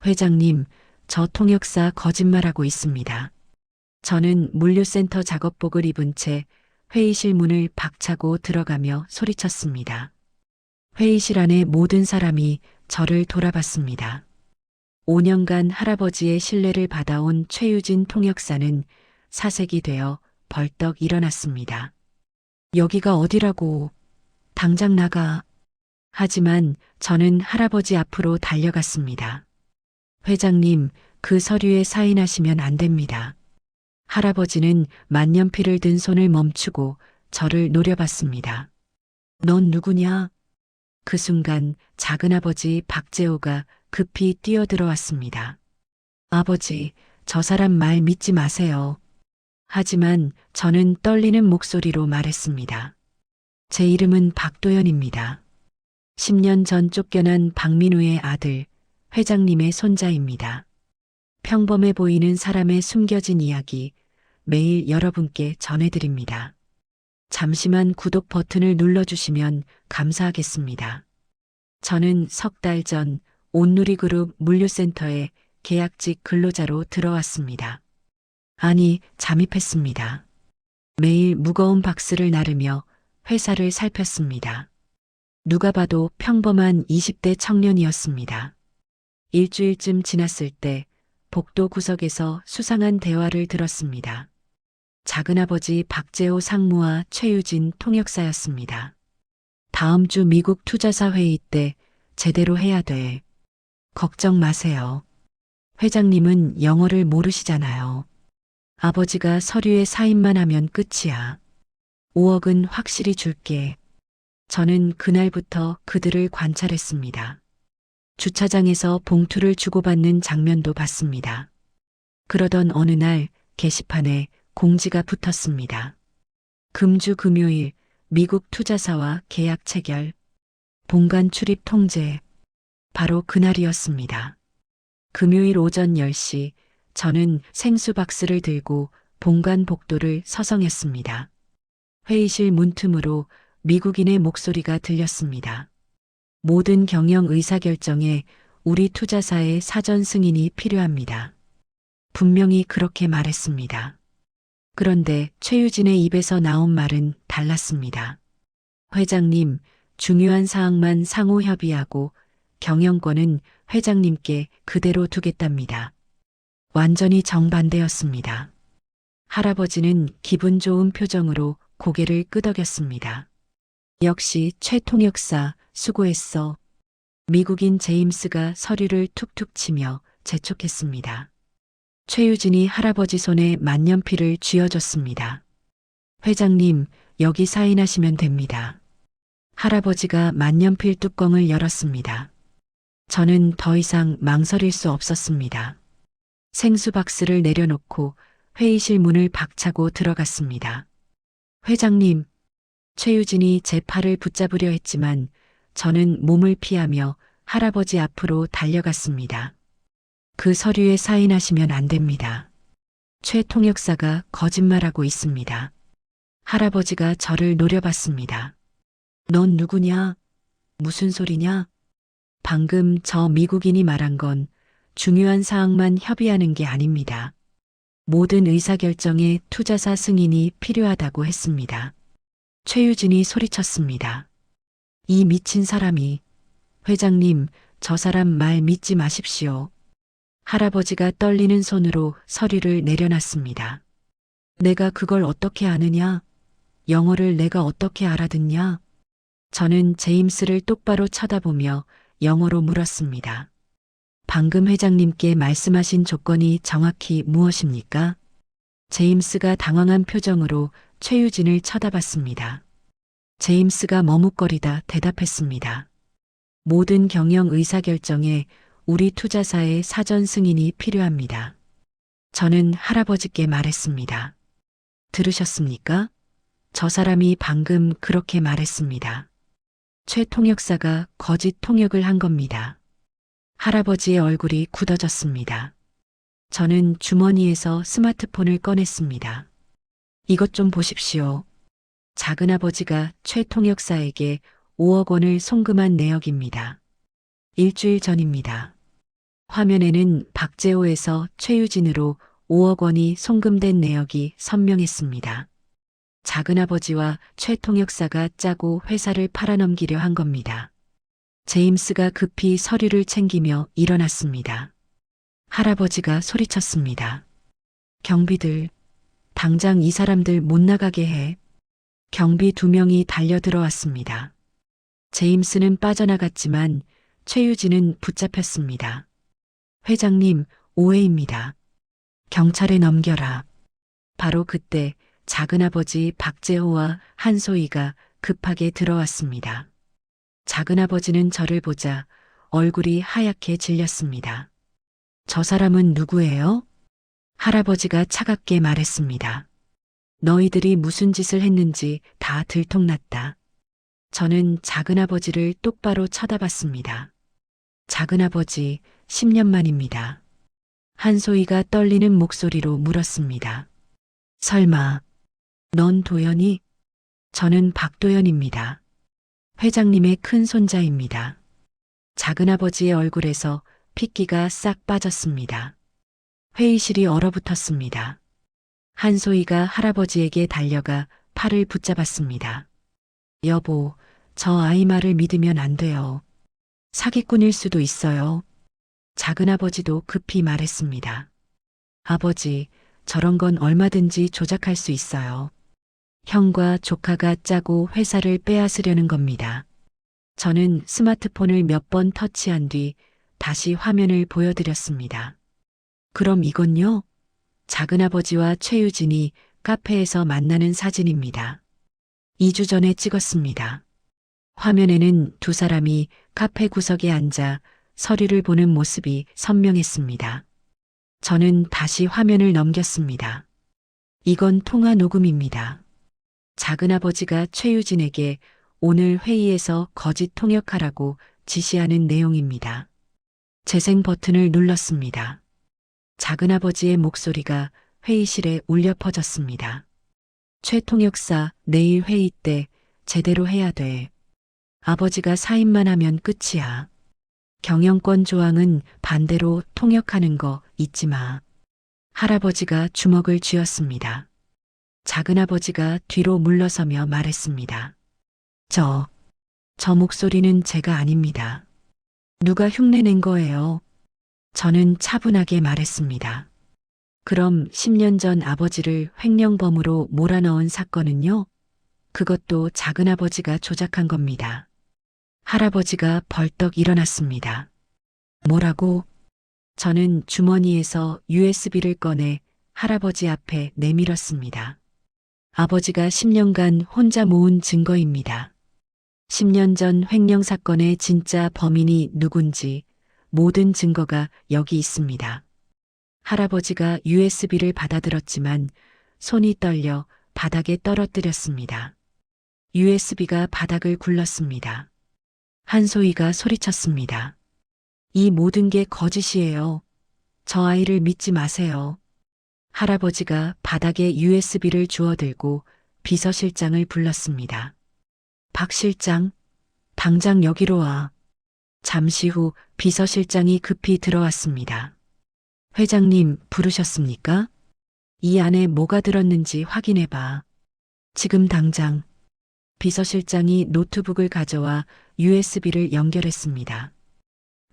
회장님, 저 통역사 거짓말하고 있습니다. 저는 물류센터 작업복을 입은 채 회의실 문을 박차고 들어가며 소리쳤습니다. 회의실 안에 모든 사람이 저를 돌아봤습니다. 5년간 할아버지의 신뢰를 받아온 최유진 통역사는 사색이 되어 벌떡 일어났습니다. 여기가 어디라고? 당장 나가. 하지만 저는 할아버지 앞으로 달려갔습니다. 회장님, 그 서류에 사인하시면 안 됩니다. 할아버지는 만년필을 든 손을 멈추고 저를 노려봤습니다. 넌 누구냐? 그 순간 작은아버지 박재호가 급히 뛰어들어왔습니다. 아버지, 저 사람 말 믿지 마세요. 하지만 저는 떨리는 목소리로 말했습니다. 제 이름은 박도연입니다. 10년 전 쫓겨난 박민우의 아들, 회장님의 손자입니다. 평범해 보이는 사람의 숨겨진 이야기, 매일 여러분께 전해드립니다. 잠시만 구독 버튼을 눌러주시면 감사하겠습니다. 저는 석 달 전 온누리그룹 물류센터에 계약직 근로자로 들어왔습니다. 아니, 잠입했습니다. 매일 무거운 박스를 나르며 회사를 살폈습니다. 누가 봐도 평범한 20대 청년이었습니다. 일주일쯤 지났을 때 복도 구석에서 수상한 대화를 들었습니다. 작은아버지 박재호 상무와 최유진 통역사였습니다. 다음 주 미국 투자사 회의 때 제대로 해야 돼. 걱정 마세요. 회장님은 영어를 모르시잖아요. 아버지가 서류에 사인만 하면 끝이야. 5억은 확실히 줄게. 저는 그날부터 그들을 관찰했습니다. 주차장에서 봉투를 주고받는 장면도 봤습니다. 그러던 어느 날 게시판에 공지가 붙었습니다. 금주 금요일 미국 투자사와 계약 체결, 본관 출입 통제. 바로 그날이었습니다. 금요일 오전 10시 저는 생수 박스를 들고 본관 복도를 서성했습니다. 회의실 문틈으로 미국인의 목소리가 들렸습니다. 모든 경영 의사결정에 우리 투자사의 사전 승인이 필요합니다. 분명히 그렇게 말했습니다. 그런데 최유진의 입에서 나온 말은 달랐습니다. 회장님, 중요한 사항만 상호 협의하고 경영권은 회장님께 그대로 두겠답니다. 완전히 정반대였습니다. 할아버지는 기분 좋은 표정으로 고개를 끄덕였습니다. 역시 최 통역사 수고했어. 미국인 제임스가 서류를 툭툭 치며 재촉했습니다. 최유진이 할아버지 손에 만년필을 쥐어줬습니다. 회장님, 여기 사인하시면 됩니다. 할아버지가 만년필 뚜껑을 열었습니다. 저는 더 이상 망설일 수 없었습니다. 생수 박스를 내려놓고 회의실 문을 박차고 들어갔습니다. 회장님, 최유진이 제 팔을 붙잡으려 했지만 저는 몸을 피하며 할아버지 앞으로 달려갔습니다. 그 서류에 사인하시면 안 됩니다. 최 통역사가 거짓말하고 있습니다. 할아버지가 저를 노려봤습니다. 넌 누구냐? 무슨 소리냐? 방금 저 미국인이 말한 건 중요한 사항만 협의하는 게 아닙니다. 모든 의사결정에 투자사 승인이 필요하다고 했습니다. 최유진이 소리쳤습니다. 이 미친 사람이. 회장님, 저 사람 말 믿지 마십시오. 할아버지가 떨리는 손으로 서류를 내려놨습니다. 내가 그걸 어떻게 아느냐? 영어를 내가 어떻게 알아듣냐? 저는 제임스를 똑바로 쳐다보며 영어로 물었습니다. 방금 회장님께 말씀하신 조건이 정확히 무엇입니까? 제임스가 당황한 표정으로 최유진을 쳐다봤습니다. 제임스가 머뭇거리다 대답했습니다. 모든 경영 의사결정에 우리 투자사의 사전 승인이 필요합니다. 저는 할아버지께 말했습니다. 들으셨습니까? 저 사람이 방금 그렇게 말했습니다. 최 통역사가 거짓 통역을 한 겁니다. 할아버지의 얼굴이 굳어졌습니다. 저는 주머니에서 스마트폰을 꺼냈습니다. 이것 좀 보십시오. 작은아버지가 최 통역사에게 5억 원을 송금한 내역입니다. 일주일 전입니다. 화면에는 박재호에서 최유진으로 5억 원이 송금된 내역이 선명했습니다. 작은아버지와 최통역사가 짜고 회사를 팔아넘기려 한 겁니다. 제임스가 급히 서류를 챙기며 일어났습니다. 할아버지가 소리쳤습니다. 경비들, 당장 이 사람들 못 나가게 해. 경비 2명이 달려들어왔습니다. 제임스는 빠져나갔지만 최유진은 붙잡혔습니다. 회장님, 오해입니다. 경찰에 넘겨라. 바로 그때 작은아버지 박재호와 한소희가 급하게 들어왔습니다. 작은아버지는 저를 보자 얼굴이 하얗게 질렸습니다. 저 사람은 누구예요? 할아버지가 차갑게 말했습니다. 너희들이 무슨 짓을 했는지 다 들통났다. 저는 작은아버지를 똑바로 쳐다봤습니다. 작은아버지, 10년 만입니다. 한소희가 떨리는 목소리로 물었습니다. 설마, 넌 도연이? 저는 박도연입니다. 회장님의 큰 손자입니다. 작은아버지의 얼굴에서 핏기가 싹 빠졌습니다. 회의실이 얼어붙었습니다. 한소희가 할아버지에게 달려가 팔을 붙잡았습니다. 여보, 저 아이 말을 믿으면 안 돼요. 사기꾼일 수도 있어요. 작은아버지도 급히 말했습니다. 아버지, 저런 건 얼마든지 조작할 수 있어요. 형과 조카가 짜고 회사를 빼앗으려는 겁니다. 저는 스마트폰을 몇 번 터치한 뒤 다시 화면을 보여드렸습니다. 그럼 이건요? 작은아버지와 최유진이 카페에서 만나는 사진입니다. 2주 전에 찍었습니다. 화면에는 두 사람이 카페 구석에 앉아 서류를 보는 모습이 선명했습니다. 저는 다시 화면을 넘겼습니다. 이건 통화 녹음입니다. 작은아버지가 최유진에게 오늘 회의에서 거짓 통역하라고 지시하는 내용입니다. 재생 버튼을 눌렀습니다. 작은아버지의 목소리가 회의실에 울려 퍼졌습니다. 최 통역사, 내일 회의 때 제대로 해야 돼. 아버지가 사인만 하면 끝이야. 경영권 조항은 반대로 통역하는 거 잊지 마. 할아버지가 주먹을 쥐었습니다. 작은아버지가 뒤로 물러서며 말했습니다. 저 목소리는 제가 아닙니다. 누가 흉내낸 거예요? 저는 차분하게 말했습니다. 그럼 10년 전 아버지를 횡령범으로 몰아넣은 사건은요? 그것도 작은아버지가 조작한 겁니다. 할아버지가 벌떡 일어났습니다. 뭐라고? 저는 주머니에서 USB를 꺼내 할아버지 앞에 내밀었습니다. 아버지가 10년간 혼자 모은 증거입니다. 10년 전 횡령 사건의 진짜 범인이 누군지 모든 증거가 여기 있습니다. 할아버지가 USB를 받아들었지만 손이 떨려 바닥에 떨어뜨렸습니다. USB가 바닥을 굴렀습니다. 한소희가 소리쳤습니다. 이 모든 게 거짓이에요. 저 아이를 믿지 마세요. 할아버지가 바닥에 USB를 주워들고 비서실장을 불렀습니다. 박 실장, 당장 여기로 와. 잠시 후 비서실장이 급히 들어왔습니다. 회장님 부르셨습니까? 이 안에 뭐가 들었는지 확인해봐. 지금 당장. 비서실장이 노트북을 가져와 USB를 연결했습니다.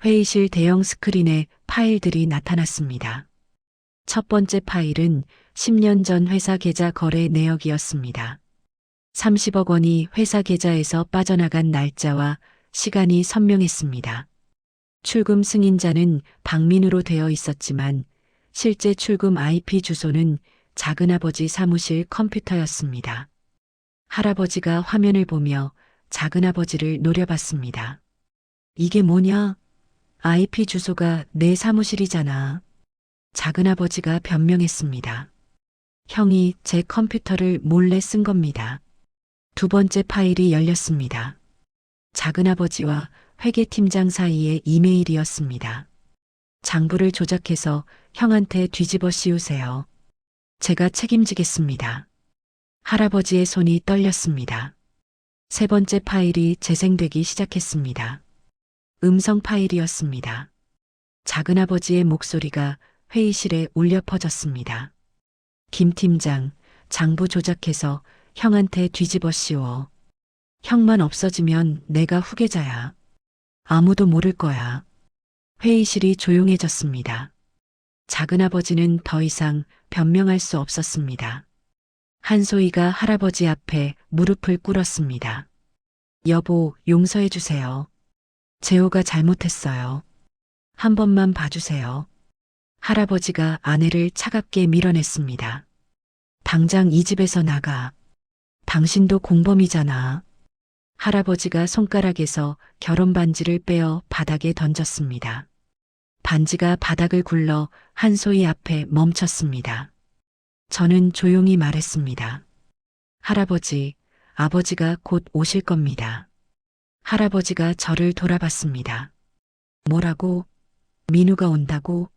회의실 대형 스크린에 파일들이 나타났습니다. 첫 번째 파일은 10년 전 회사 계좌 거래 내역이었습니다. 30억 원이 회사 계좌에서 빠져나간 날짜와 시간이 선명했습니다. 출금 승인자는 박민우로 되어 있었지만 실제 출금 IP 주소는 작은아버지 사무실 컴퓨터였습니다. 할아버지가 화면을 보며 작은아버지를 노려봤습니다. 이게 뭐냐? IP 주소가 내 사무실이잖아. 작은아버지가 변명했습니다. 형이 제 컴퓨터를 몰래 쓴 겁니다. 두 번째 파일이 열렸습니다. 작은아버지와 회계팀장 사이의 이메일이었습니다. 장부를 조작해서 형한테 뒤집어 씌우세요. 제가 책임지겠습니다. 할아버지의 손이 떨렸습니다. 세 번째 파일이 재생되기 시작했습니다. 음성 파일이었습니다. 작은아버지의 목소리가 회의실에 울려 퍼졌습니다. 김 팀장, 장부 조작해서 형한테 뒤집어 씌워. 형만 없어지면 내가 후계자야. 아무도 모를 거야. 회의실이 조용해졌습니다. 작은아버지는 더 이상 변명할 수 없었습니다. 한소희가 할아버지 앞에 무릎을 꿇었습니다. 여보, 용서해 주세요. 재호가 잘못했어요. 한 번만 봐주세요. 할아버지가 아내를 차갑게 밀어냈습니다. 당장 이 집에서 나가. 당신도 공범이잖아. 할아버지가 손가락에서 결혼 반지를 빼어 바닥에 던졌습니다. 반지가 바닥을 굴러 한소희 앞에 멈췄습니다. 저는 조용히 말했습니다. 할아버지, 아버지가 곧 오실 겁니다. 할아버지가 저를 돌아봤습니다. 뭐라고? 민우가 온다고?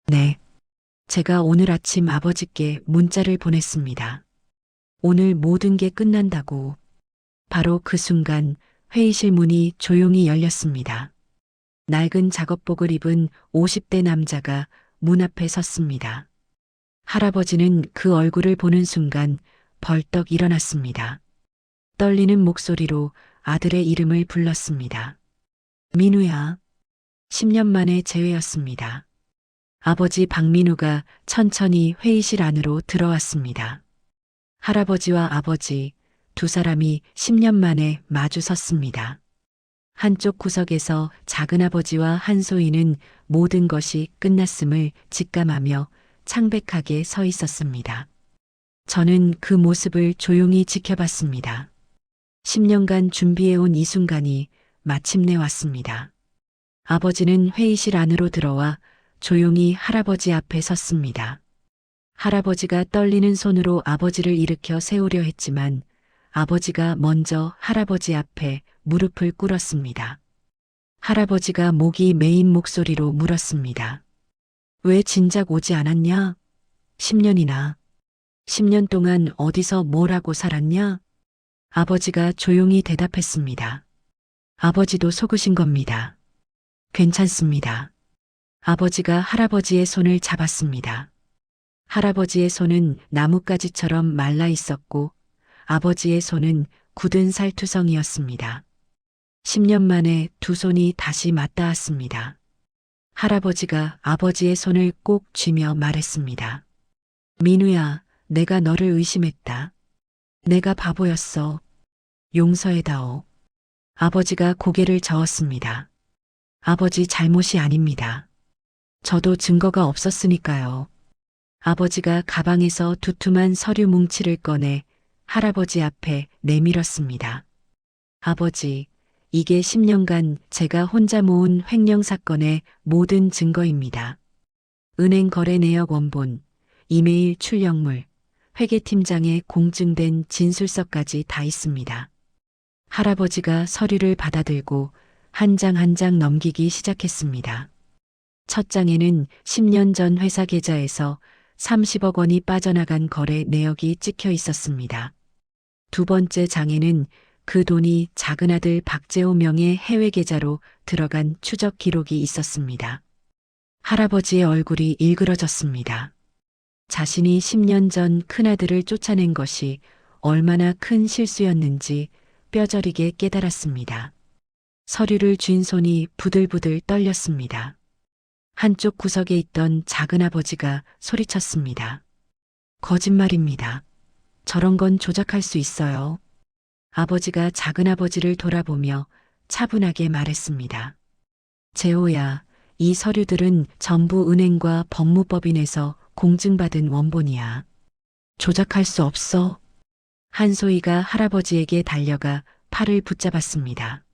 네. 제가 오늘 아침 아버지께 문자를 보냈습니다. 오늘 모든 게 끝난다고. 바로 그 순간 회의실 문이 조용히 열렸습니다. 낡은 작업복을 입은 50대 남자가 문 앞에 섰습니다. 할아버지는 그 얼굴을 보는 순간 벌떡 일어났습니다. 떨리는 목소리로 아들의 이름을 불렀습니다. 민우야. 10년 만에 재회였습니다. 아버지 박민우가 천천히 회의실 안으로 들어왔습니다. 할아버지와 아버지 두 사람이 10년 만에 마주 섰습니다. 한쪽 구석에서 작은아버지와 한소희는 모든 것이 끝났음을 직감하며 창백하게 서 있었습니다. 저는 그 모습을 조용히 지켜봤습니다. 10년간 준비해온 이 순간이 마침내 왔습니다. 아버지는 회의실 안으로 들어와 조용히 할아버지 앞에 섰습니다. 할아버지가 떨리는 손으로 아버지를 일으켜 세우려 했지만 아버지가 먼저 할아버지 앞에 무릎을 꿇었습니다. 할아버지가 목이 메인 목소리로 물었습니다. 왜 진작 오지 않았냐? 10년이나. 10년 동안 어디서 뭘 하고 살았냐? 아버지가 조용히 대답했습니다. 아버지도 속으신 겁니다. 괜찮습니다. 아버지가 할아버지의 손을 잡았습니다. 할아버지의 손은 나뭇가지처럼 말라 있었고 아버지의 손은 굳은 살투성이었습니다. 10년 만에 두 손이 다시 맞닿았습니다. 할아버지가 아버지의 손을 꼭 쥐며 말했습니다. 민우야, 내가 너를 의심했다. 내가 바보였어. 용서해다오. 아버지가 고개를 저었습니다. 아버지 잘못이 아닙니다. 저도 증거가 없었으니까요. 아버지가 가방에서 두툼한 서류 뭉치를 꺼내 할아버지 앞에 내밀었습니다. 아버지, 이게 10년간 제가 혼자 모은 횡령 사건의 모든 증거입니다. 은행 거래 내역 원본, 이메일 출력물, 회계팀장의 공증된 진술서까지 다 있습니다. 할아버지가 서류를 받아들고 한 장 한 장 넘기기 시작했습니다. 첫 장에는 10년 전 회사 계좌에서 30억 원이 빠져나간 거래 내역이 찍혀 있었습니다. 두 번째 장에는 그 돈이 작은아들 박재호 명의 해외 계좌로 들어간 추적 기록이 있었습니다. 할아버지의 얼굴이 일그러졌습니다. 자신이 10년 전 큰아들을 쫓아낸 것이 얼마나 큰 실수였는지 뼈저리게 깨달았습니다. 서류를 쥔 손이 부들부들 떨렸습니다. 한쪽 구석에 있던 작은아버지가 소리쳤습니다. 거짓말입니다. 저런 건 조작할 수 있어요. 아버지가 작은아버지를 돌아보며 차분하게 말했습니다. 재호야, 이 서류들은 전부 은행과 법무법인에서 공증받은 원본이야. 조작할 수 없어. 한소희가 할아버지에게 달려가 팔을 붙잡았습니다.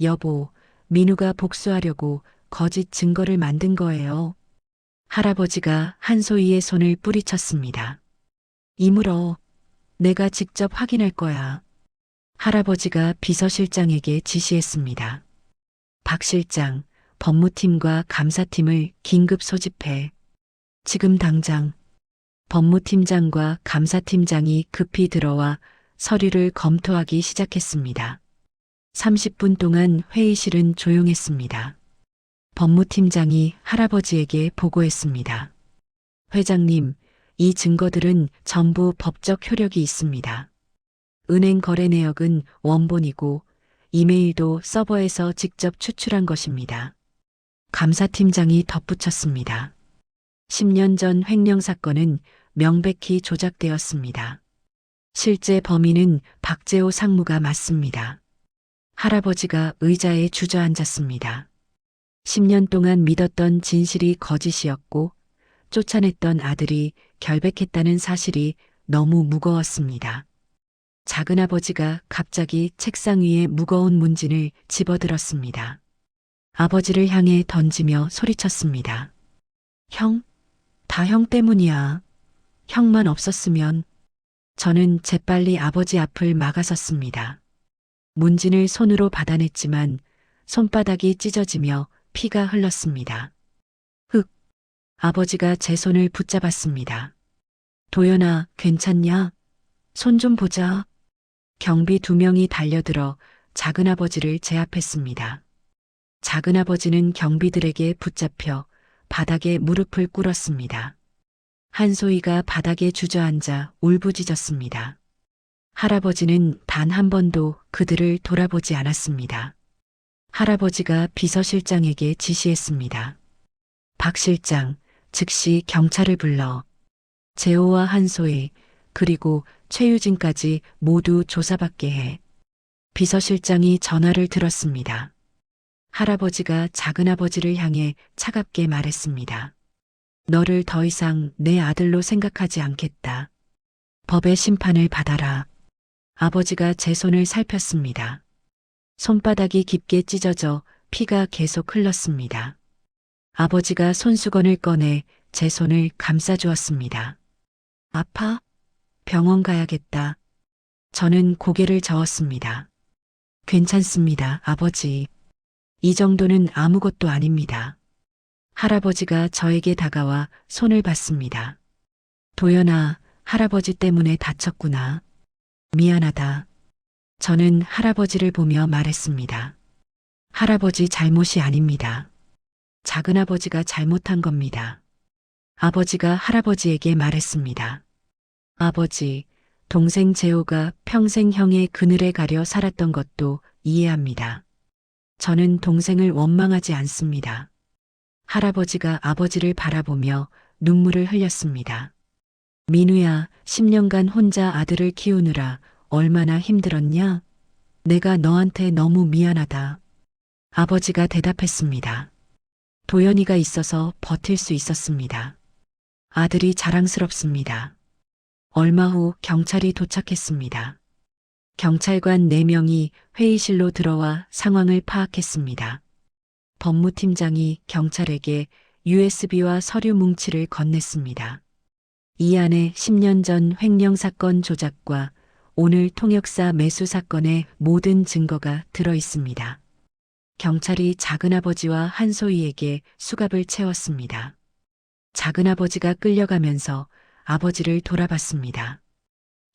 여보, 민우가 복수하려고 거짓 증거를 만든 거예요. 할아버지가 한소희의 손을 뿌리쳤습니다. 이물어. 내가 직접 확인할 거야. 할아버지가 비서실장에게 지시했습니다. 박 실장, 법무팀과 감사팀을 긴급 소집해. 지금 당장. 법무팀장과 감사팀장이 급히 들어와 서류를 검토하기 시작했습니다. 30분 동안 회의실은 조용했습니다. 법무팀장이 할아버지에게 보고했습니다. 회장님, 이 증거들은 전부 법적 효력이 있습니다. 은행 거래 내역은 원본이고 이메일도 서버에서 직접 추출한 것입니다. 감사팀장이 덧붙였습니다. 10년 전 횡령 사건은 명백히 조작되었습니다. 실제 범인은 박재호 상무가 맞습니다. 할아버지가 의자에 주저앉았습니다. 10년 동안 믿었던 진실이 거짓이었고 쫓아냈던 아들이 결백했다는 사실이 너무 무거웠습니다. 작은아버지가 갑자기 책상 위에 무거운 문진을 집어들었습니다. 아버지를 향해 던지며 소리쳤습니다. 형, 다 형 때문이야. 형만 없었으면. 저는 재빨리 아버지 앞을 막아섰습니다. 문진을 손으로 받아냈지만 손바닥이 찢어지며 피가 흘렀습니다. 흑, 아버지가 제 손을 붙잡았습니다. 도연아, 괜찮냐? 손 좀 보자. 경비 2명이 달려들어 작은아버지를 제압했습니다. 작은아버지는 경비들에게 붙잡혀 바닥에 무릎을 꿇었습니다. 한소희가 바닥에 주저앉아 울부짖었습니다. 할아버지는 단 한 번도 그들을 돌아보지 않았습니다. 할아버지가 비서실장에게 지시했습니다. 박 실장, 즉시 경찰을 불러 재호와 한소희, 그리고 최유진까지 모두 조사받게 해. 비서실장이 전화를 들었습니다. 할아버지가 작은아버지를 향해 차갑게 말했습니다. 너를 더 이상 내 아들로 생각하지 않겠다. 법의 심판을 받아라. 아버지가 제 손을 살폈습니다. 손바닥이 깊게 찢어져 피가 계속 흘렀습니다. 아버지가 손수건을 꺼내 제 손을 감싸주었습니다. 아파? 병원 가야겠다. 저는 고개를 저었습니다. 괜찮습니다, 아버지. 이 정도는 아무것도 아닙니다. 할아버지가 저에게 다가와 손을 받습니다. 도연아, 할아버지 때문에 다쳤구나. 미안하다. 저는 할아버지를 보며 말했습니다. 할아버지 잘못이 아닙니다. 작은아버지가 잘못한 겁니다. 아버지가 할아버지에게 말했습니다. 아버지, 동생 재호가 평생 형의 그늘에 가려 살았던 것도 이해합니다. 저는 동생을 원망하지 않습니다. 할아버지가 아버지를 바라보며 눈물을 흘렸습니다. 민우야, 10년간 혼자 아들을 키우느라 얼마나 힘들었냐? 내가 너한테 너무 미안하다. 아버지가 대답했습니다. 도연이가 있어서 버틸 수 있었습니다. 아들이 자랑스럽습니다. 얼마 후 경찰이 도착했습니다. 경찰관 4명이 회의실로 들어와 상황을 파악했습니다. 법무팀장이 경찰에게 USB와 서류 뭉치를 건넸습니다. 이 안에 10년 전 횡령 사건 조작과 오늘 통역사 매수 사건의 모든 증거가 들어 있습니다. 경찰이 작은아버지와 한소희에게 수갑을 채웠습니다. 작은아버지가 끌려가면서 아버지를 돌아봤습니다.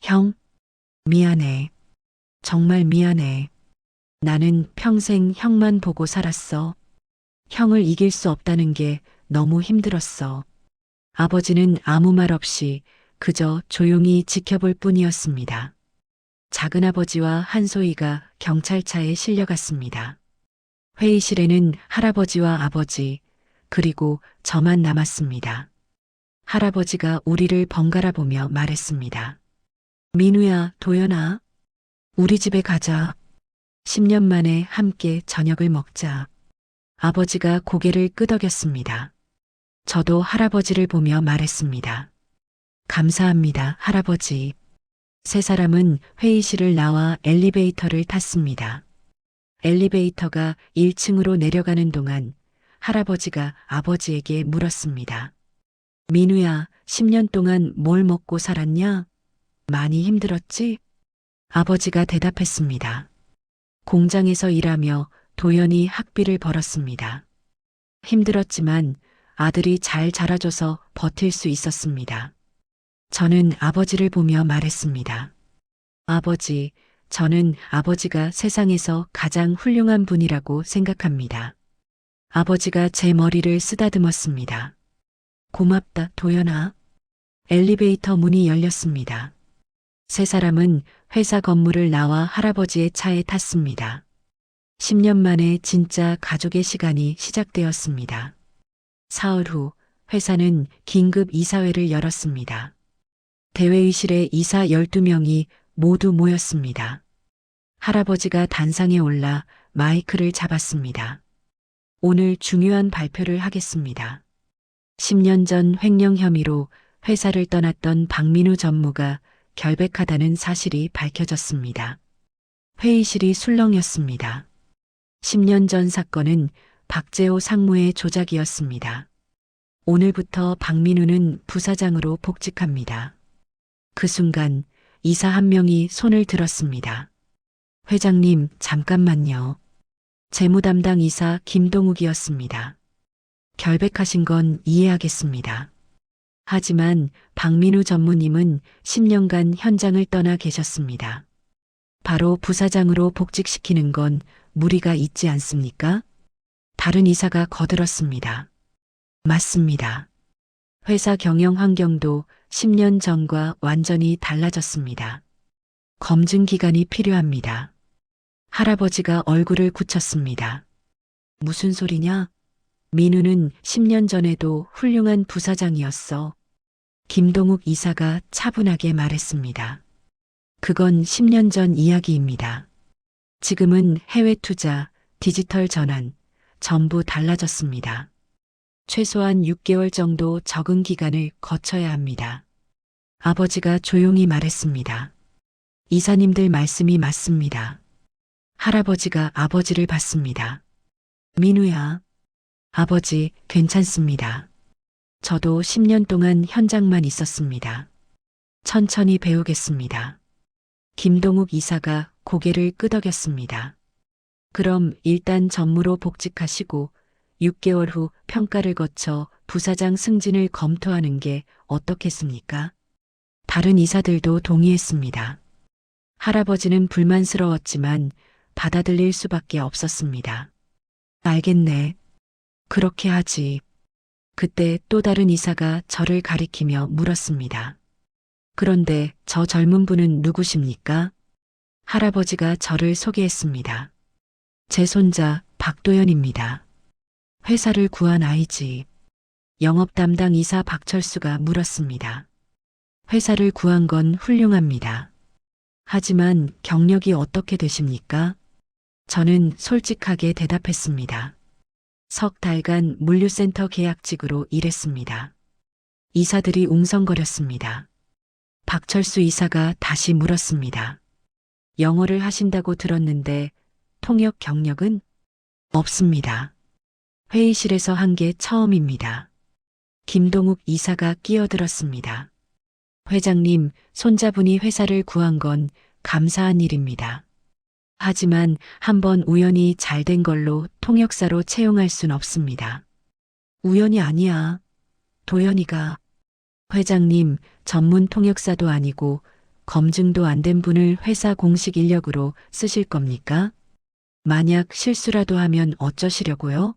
형, 미안해. 정말 미안해. 나는 평생 형만 보고 살았어. 형을 이길 수 없다는 게 너무 힘들었어. 아버지는 아무 말 없이 그저 조용히 지켜볼 뿐이었습니다. 작은아버지와 한소희가 경찰차에 실려갔습니다. 회의실에는 할아버지와 아버지, 그리고 저만 남았습니다. 할아버지가 우리를 번갈아 보며 말했습니다. 민우야, 도연아, 우리 집에 가자. 10년 만에 함께 저녁을 먹자. 아버지가 고개를 끄덕였습니다. 저도 할아버지를 보며 말했습니다. 감사합니다, 할아버지. 세 사람은 회의실을 나와 엘리베이터를 탔습니다. 엘리베이터가 1층으로 내려가는 동안 할아버지가 아버지에게 물었습니다. 민우야, 10년 동안 뭘 먹고 살았냐? 많이 힘들었지? 아버지가 대답했습니다. 공장에서 일하며 도연히 학비를 벌었습니다. 힘들었지만 아들이 잘 자라줘서 버틸 수 있었습니다. 저는 아버지를 보며 말했습니다. 아버지, 저는 아버지가 세상에서 가장 훌륭한 분이라고 생각합니다. 아버지가 제 머리를 쓰다듬었습니다. 고맙다, 도연아. 엘리베이터 문이 열렸습니다. 세 사람은 회사 건물을 나와 할아버지의 차에 탔습니다. 10년 만에 진짜 가족의 시간이 시작되었습니다. 사흘 후 회사는 긴급 이사회를 열었습니다. 대회의실에 이사 12명이 모두 모였습니다. 할아버지가 단상에 올라 마이크를 잡았습니다. 오늘 중요한 발표를 하겠습니다. 10년 전 횡령 혐의로 회사를 떠났던 박민우 전무가 결백하다는 사실이 밝혀졌습니다. 회의실이 술렁였습니다. 10년 전 사건은 박재호 상무의 조작이었습니다. 오늘부터 박민우는 부사장으로 복직합니다. 그 순간 이사 한 명이 손을 들었습니다. 회장님, 잠깐만요. 재무담당 이사 김동욱이었습니다. 결백하신 건 이해하겠습니다. 하지만 박민우 전무님은 10년간 현장을 떠나 계셨습니다. 바로 부사장으로 복직시키는 건 무리가 있지 않습니까? 다른 이사가 거들었습니다. 맞습니다. 회사 경영 환경도 10년 전과 완전히 달라졌습니다. 검증 기간이 필요합니다. 할아버지가 얼굴을 굳혔습니다. 무슨 소리냐? 민우는 10년 전에도 훌륭한 부사장이었어. 김동욱 이사가 차분하게 말했습니다. 그건 10년 전 이야기입니다. 지금은 해외 투자, 디지털 전환, 전부 달라졌습니다. 최소한 6개월 정도 적응 기간을 거쳐야 합니다. 아버지가 조용히 말했습니다. 이사님들 말씀이 맞습니다. 할아버지가 아버지를 봤습니다. 민우야. 아버지, 괜찮습니다. 저도 10년 동안 현장만 있었습니다. 천천히 배우겠습니다. 김동욱 이사가 고개를 끄덕였습니다. 그럼 일단 전무로 복직하시고 6개월 후 평가를 거쳐 부사장 승진을 검토하는 게 어떻겠습니까? 다른 이사들도 동의했습니다. 할아버지는 불만스러웠지만 받아들일 수밖에 없었습니다. 알겠네. 그렇게 하지. 그때 또 다른 이사가 저를 가리키며 물었습니다. 그런데 저 젊은 분은 누구십니까? 할아버지가 저를 소개했습니다. 제 손자 박도연입니다. 회사를 구한 아이지. 영업 담당 이사 박철수가 물었습니다. 회사를 구한 건 훌륭합니다. 하지만 경력이 어떻게 되십니까? 저는 솔직하게 대답했습니다. 석 달간 물류센터 계약직으로 일했습니다. 이사들이 웅성거렸습니다. 박철수 이사가 다시 물었습니다. 영어를 하신다고 들었는데 통역 경력은? 없습니다. 회의실에서 한 게 처음입니다. 김동욱 이사가 끼어들었습니다. 회장님, 손자분이 회사를 구한 건 감사한 일입니다. 하지만 한번 우연히 잘 된 걸로 통역사로 채용할 순 없습니다. 우연이 아니야. 도연이가. 회장님, 전문 통역사도 아니고 검증도 안 된 분을 회사 공식 인력으로 쓰실 겁니까? 만약 실수라도 하면 어쩌시려고요?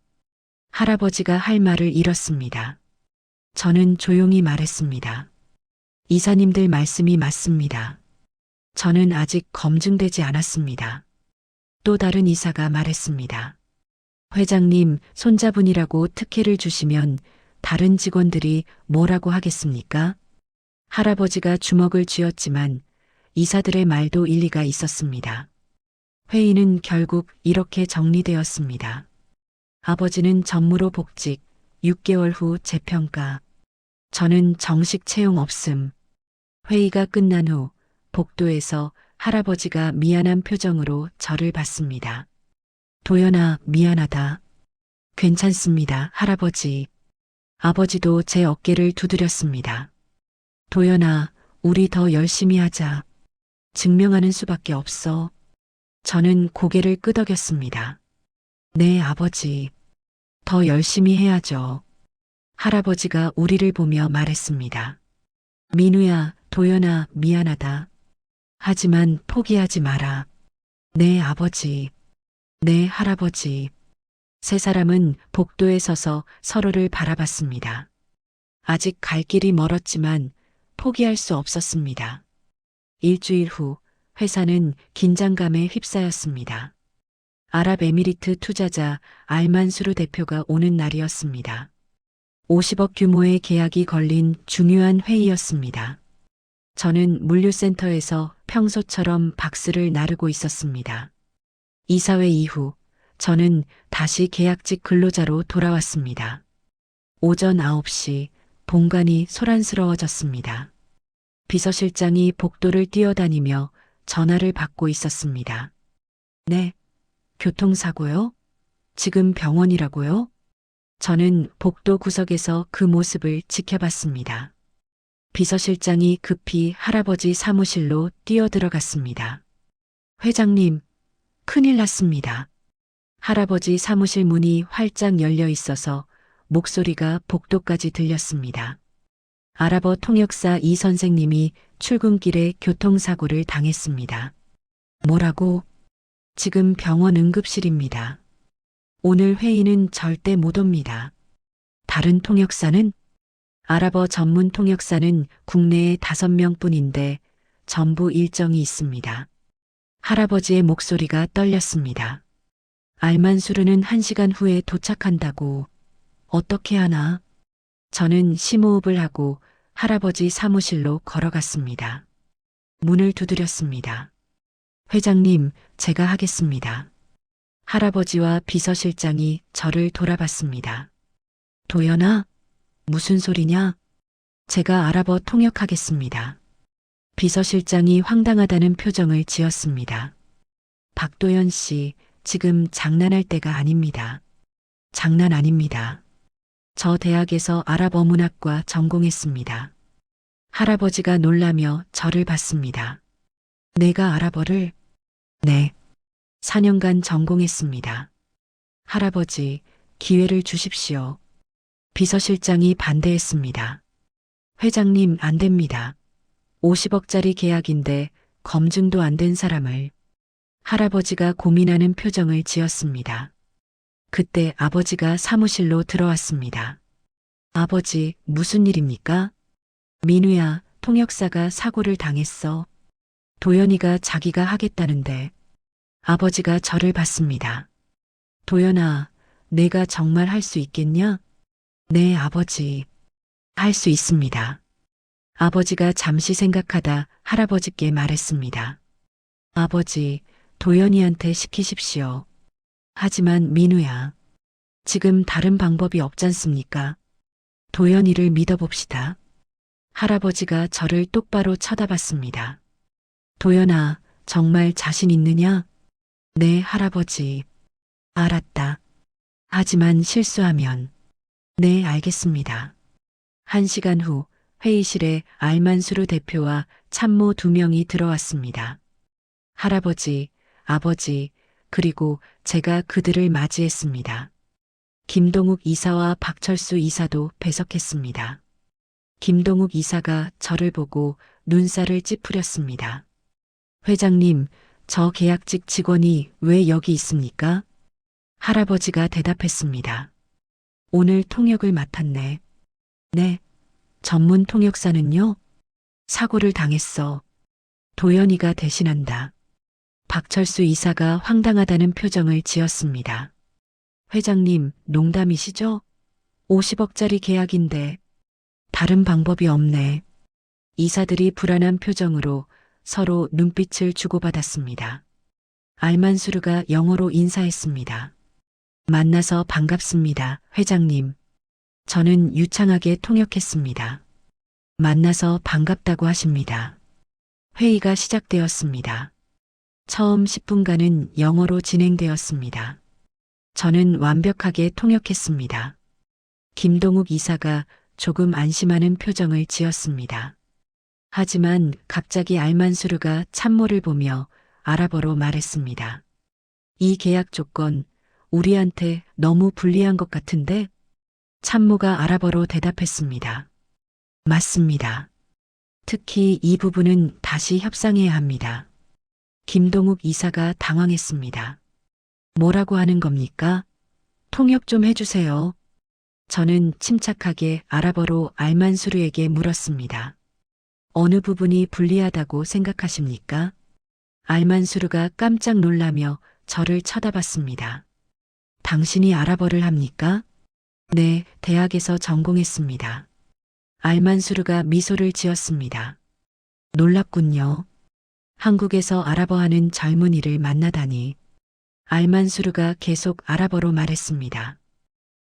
할아버지가 할 말을 잃었습니다. 저는 조용히 말했습니다. 이사님들 말씀이 맞습니다. 저는 아직 검증되지 않았습니다. 또 다른 이사가 말했습니다. 회장님, 손자분이라고 특혜를 주시면 다른 직원들이 뭐라고 하겠습니까? 할아버지가 주먹을 쥐었지만 이사들의 말도 일리가 있었습니다. 회의는 결국 이렇게 정리되었습니다. 아버지는 전무로 복직, 6개월 후 재평가. 저는 정식 채용 없음. 회의가 끝난 후 복도에서 할아버지가 미안한 표정으로 저를 봤습니다. 도연아, 미안하다. 괜찮습니다, 할아버지. 아버지도 제 어깨를 두드렸습니다. 도연아, 우리 더 열심히 하자. 증명하는 수밖에 없어. 저는 고개를 끄덕였습니다. 네, 아버지. 더 열심히 해야죠. 할아버지가 우리를 보며 말했습니다. 민우야, 도연아, 미안하다. 하지만 포기하지 마라. 네, 아버지. 네, 할아버지. 세 사람은 복도에 서서 서로를 바라봤습니다. 아직 갈 길이 멀었지만 포기할 수 없었습니다. 일주일 후 회사는 긴장감에 휩싸였습니다. 아랍에미리트 투자자 알만수르 대표가 오는 날이었습니다. 50억 규모의 계약이 걸린 중요한 회의였습니다. 저는 물류센터에서 평소처럼 박스를 나르고 있었습니다. 이사회 이후 저는 다시 계약직 근로자로 돌아왔습니다. 오전 9시 본관이 소란스러워졌습니다. 비서실장이 복도를 뛰어다니며 전화를 받고 있었습니다. 네, 교통사고요? 지금 병원이라고요? 저는 복도 구석에서 그 모습을 지켜봤습니다. 비서실장이 급히 할아버지 사무실로 뛰어들어갔습니다. 회장님, 큰일 났습니다. 할아버지 사무실 문이 활짝 열려 있어서 목소리가 복도까지 들렸습니다. 아랍어 통역사 이 선생님이 출근길에 교통사고를 당했습니다. 뭐라고? 지금 병원 응급실입니다. 오늘 회의는 절대 못 옵니다. 다른 통역사는? 아랍어 전문 통역사는 국내에 5명뿐인데 전부 일정이 있습니다. 할아버지의 목소리가 떨렸습니다. 알만수르는 1시간 후에 도착한다고. 어떻게 하나? 저는 심호흡을 하고 할아버지 사무실로 걸어갔습니다. 문을 두드렸습니다. 회장님, 제가 하겠습니다. 할아버지와 비서실장이 저를 돌아봤습니다. 도연아, 무슨 소리냐? 제가 아랍어 통역하겠습니다. 비서실장이 황당하다는 표정을 지었습니다. 박도연 씨, 지금 장난할 때가 아닙니다. 장난 아닙니다. 저 대학에서 아랍어 문학과 전공했습니다. 할아버지가 놀라며 저를 봤습니다. 내가 아랍어를? 네. 4년간 전공했습니다. 할아버지, 기회를 주십시오. 비서실장이 반대했습니다. 회장님, 안 됩니다. 50억짜리 계약인데 검증도 안 된 사람을. 할아버지가 고민하는 표정을 지었습니다. 그때 아버지가 사무실로 들어왔습니다. 아버지, 무슨 일입니까? 민우야, 통역사가 사고를 당했어. 도연이가 자기가 하겠다는데. 아버지가 저를 봤습니다. 도연아, 내가 정말 할 수 있겠냐? 네, 아버지. 할 수 있습니다. 아버지가 잠시 생각하다 할아버지께 말했습니다. 아버지, 도연이한테 시키십시오. 하지만 민우야, 지금 다른 방법이 없잖습니까? 도연이를 믿어봅시다. 할아버지가 저를 똑바로 쳐다봤습니다. 도연아, 정말 자신 있느냐? 네, 할아버지. 알았다. 하지만 실수하면. 네, 알겠습니다. 1시간 후 회의실에 알만수르 대표와 참모 2명이 들어왔습니다. 할아버지, 아버지, 그리고 제가 그들을 맞이했습니다. 김동욱 이사와 박철수 이사도 배석했습니다. 김동욱 이사가 저를 보고 눈살을 찌푸렸습니다. 회장님, 저 계약직 직원이 왜 여기 있습니까? 할아버지가 대답했습니다. 오늘 통역을 맡았네. 네. 전문 통역사는요? 사고를 당했어. 도연이가 대신한다. 박철수 이사가 황당하다는 표정을 지었습니다. 회장님, 농담이시죠? 50억짜리 계약인데 다른 방법이 없네. 이사들이 불안한 표정으로 서로 눈빛을 주고받았습니다. 알만수르가 영어로 인사했습니다. 만나서 반갑습니다, 회장님. 저는 유창하게 통역했습니다. 만나서 반갑다고 하십니다. 회의가 시작되었습니다. 처음 10분간은 영어로 진행되었습니다. 저는 완벽하게 통역했습니다. 김동욱 이사가 조금 안심하는 표정을 지었습니다. 하지만 갑자기 알만수르가 참모를 보며 아랍어로 말했습니다. 이 계약 조건 우리한테 너무 불리한 것 같은데? 참모가 아랍어로 대답했습니다. 맞습니다. 특히 이 부분은 다시 협상해야 합니다. 김동욱 이사가 당황했습니다. 뭐라고 하는 겁니까? 통역 좀 해주세요. 저는 침착하게 아랍어로 알만수르에게 물었습니다. 어느 부분이 불리하다고 생각하십니까? 알만수르가 깜짝 놀라며 저를 쳐다봤습니다. 당신이 아랍어를 합니까? 네, 대학에서 전공했습니다. 알만수르가 미소를 지었습니다. 놀랍군요. 한국에서 아랍어 하는 젊은이를 만나다니. 알만수르가 계속 아랍어로 말했습니다.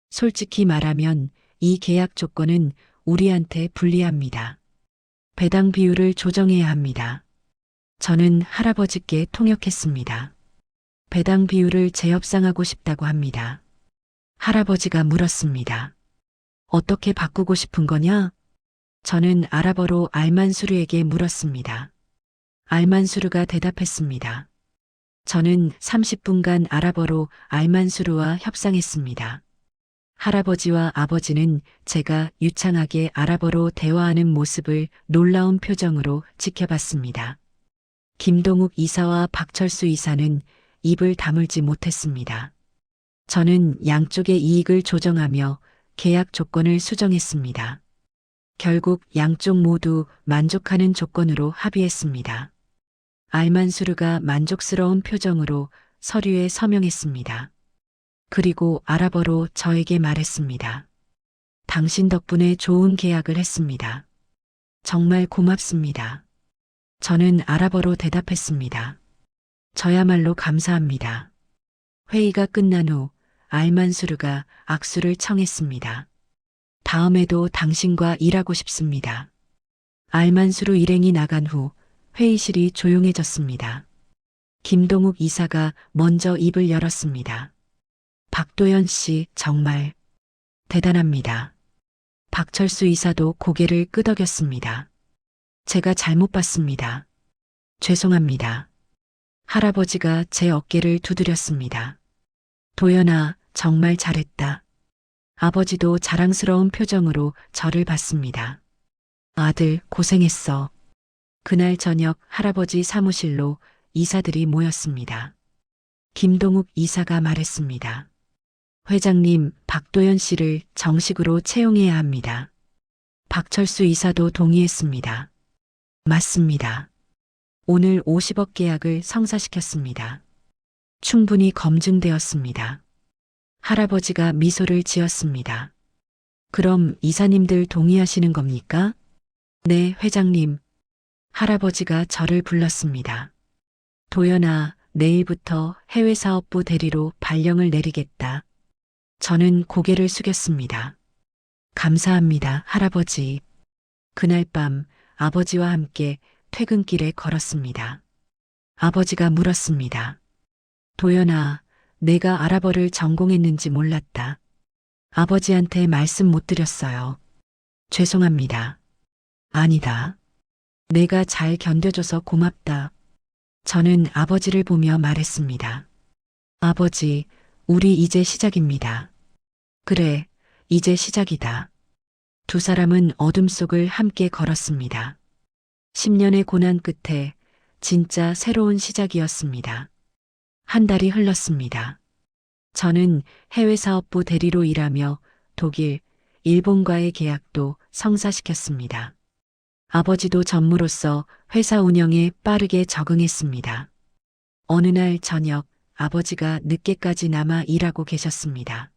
솔직히 말하면 이 계약 조건은 우리한테 불리합니다. 배당 비율을 조정해야 합니다. 저는 할아버지께 통역했습니다. 배당 비율을 재협상하고 싶다고 합니다. 할아버지가 물었습니다. 어떻게 바꾸고 싶은 거냐? 저는 아랍어로 알만수르에게 물었습니다. 알만수르가 대답했습니다. 저는 30분간 아랍어로 알만수르와 협상했습니다. 할아버지와 아버지는 제가 유창하게 아랍어로 대화하는 모습을 놀라운 표정으로 지켜봤습니다. 김동욱 이사와 박철수 이사는 입을 다물지 못했습니다. 저는 양쪽의 이익을 조정하며 계약 조건을 수정했습니다. 결국 양쪽 모두 만족하는 조건으로 합의했습니다. 알만수르가 만족스러운 표정으로 서류에 서명했습니다. 그리고 아랍어로 저에게 말했습니다. 당신 덕분에 좋은 계약을 했습니다. 정말 고맙습니다. 저는 아랍어로 대답했습니다. 저야말로 감사합니다. 회의가 끝난 후 알만수르가 악수를 청했습니다. 다음에도 당신과 일하고 싶습니다. 알만수르 일행이 나간 후 회의실이 조용해졌습니다. 김동욱 이사가 먼저 입을 열었습니다. 박도연 씨 정말 대단합니다. 박철수 이사도 고개를 끄덕였습니다. 제가 잘못 봤습니다. 죄송합니다. 할아버지가 제 어깨를 두드렸습니다. 도연아, 정말 잘했다. 아버지도 자랑스러운 표정으로 저를 봤습니다. 아들, 고생했어. 그날 저녁 할아버지 사무실로 이사들이 모였습니다. 김동욱 이사가 말했습니다. 회장님, 박도연 씨를 정식으로 채용해야 합니다. 박철수 이사도 동의했습니다. 맞습니다. 오늘 50억 계약을 성사시켰습니다. 충분히 검증되었습니다. 할아버지가 미소를 지었습니다. 그럼 이사님들 동의하시는 겁니까? 네, 회장님. 할아버지가 저를 불렀습니다. 도연아, 내일부터 해외사업부 대리로 발령을 내리겠다. 저는 고개를 숙였습니다. 감사합니다, 할아버지. 그날 밤 아버지와 함께 퇴근길에 걸었습니다. 아버지가 물었습니다. 도연아, 내가 아랍어를 전공했는지 몰랐다. 아버지한테 말씀 못 드렸어요. 죄송합니다. 아니다. 내가 잘 견뎌줘서 고맙다. 저는 아버지를 보며 말했습니다. 아버지, 우리 이제 시작입니다. 그래, 이제 시작이다. 두 사람은 어둠 속을 함께 걸었습니다. 10년의 고난 끝에 진짜 새로운 시작이었습니다. 한 달이 흘렀습니다. 저는 해외사업부 대리로 일하며 독일, 일본과의 계약도 성사시켰습니다. 아버지도 전무로서 회사 운영에 빠르게 적응했습니다. 어느 날 저녁 아버지가 늦게까지 남아 일하고 계셨습니다.